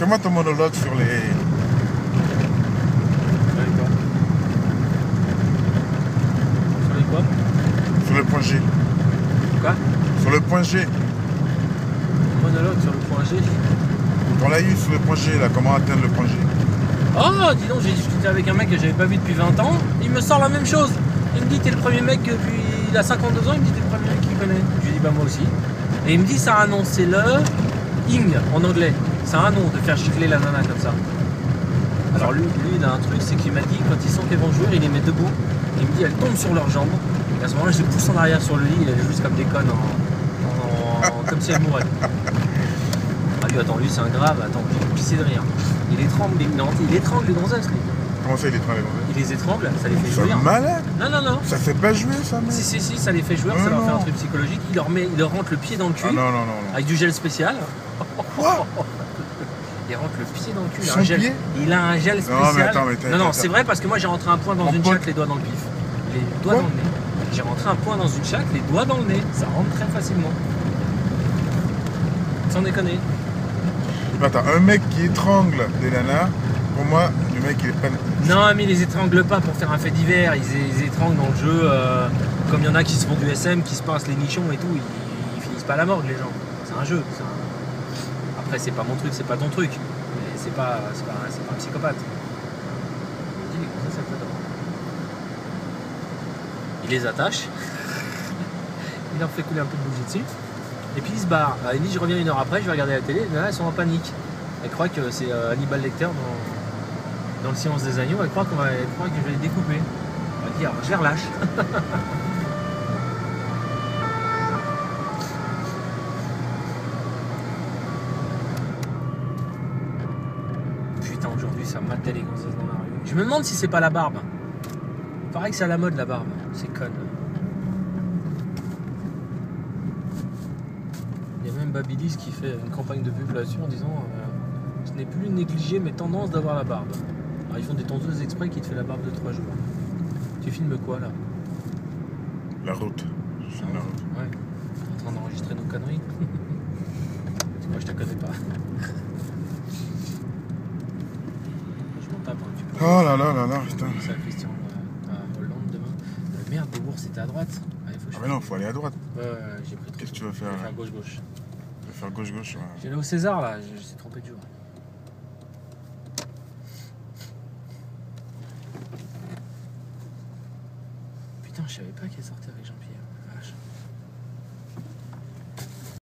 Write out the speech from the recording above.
Fais-moi ton monologue sur les... Sur les quoi? Sur le point G. Quoi? Sur le point G. Monologue sur le point G. On l'a eu sur le point G, là, comment atteindre le point G. Oh, dis donc, j'ai discuté avec un mec que j'avais pas vu depuis 20 ans. Il me sort la même chose. Il me dit, t'es le premier mec depuis... Il a 52 ans, il me dit, t'es le premier mec qu'il connaît. Je lui dis, bah moi aussi. Et il me dit, ça a un nom, c'est le ing en anglais. C'est un nom de faire gifler la nana comme ça. Alors lui, il a un truc, c'est qu'il m'a dit, quand ils sentent qu'elles vont jouer, il les met debout. Il me dit, elles tombent sur leurs jambes. Et à ce moment-là, je les pousse en arrière sur le lit, il est juste comme des connes, comme si elles mouraient. Ah lui, attends, lui c'est un grave, attends, j'ai pissé de rire. Il étrangle les gonzesses, lui. Comment ça, il étrangle les gonzesses? Il les étrangle, ça les fait C'est jouir. malade. Non. Ça fait pas jouer, ça, mec. Si, ça les fait jouir, ça leur fait un truc psychologique. Il leur rentre le pied dans le cul. Ah non. Avec du gel spécial. Quoi? Il rentre le pied dans le cul. Il a un gel spécial. Non, mais attends, Non, c'est vrai parce que moi j'ai rentré un point dans une chatte, les doigts dans le pif. Les doigts dans le nez. J'ai rentré un point dans une chatte, les doigts dans le nez. Ça rentre très facilement. Sans déconner. Attends, un mec qui étrangle des nanas, pour moi, le mec il est pas... Non, mais ils les étranglent pas pour faire un fait divers. Ils étranglent dans le jeu. Comme il y en a qui se font du SM, qui se pincent les nichons et tout. Ils finissent pas à la morgue, les gens. C'est un jeu. Après, c'est pas mon truc, c'est pas ton truc. Mais c'est pas un psychopathe. Il les attache. Il leur fait couler un peu de bougie dessus. Et puis il se barre. Il dit, je reviens une heure après, je vais regarder la télé. Là, elles sont en panique. Elles croient que c'est Hannibal Lecter dans le Silence des Agneaux. Elles croient que je vais les découper. On va dire, je les relâche. Putain, aujourd'hui, ça matait les gonzesses dans la rue. Je me demande si c'est pas la barbe. Il paraît que c'est à la mode, la barbe. C'est con. Il y a même Babyliss qui fait une campagne de pub là-dessus en disant ce n'est plus négligé mais tendance d'avoir la barbe. Alors ils font des tondeuses exprès qui te fait la barbe de 3 jours. Tu filmes quoi là? La route. Je filme la route. Ouais. En train d'enregistrer nos conneries. Moi je te connais pas. Je m'en tape un petit peu. Oh là, putain. C'est à Christian à Hollande demain. Merde, Beaubourg c'était à droite. Allez, faut que je Ah mais non, faut aller à droite. Ouais, j'ai pris trop. Qu'est-ce que tu vas faire? Je vais faire gauche. Je vais faire gauche, ouais. J'allais au César là, je suis trompé de jour. Putain, je savais pas qu'elle sortait avec Jean-Pierre.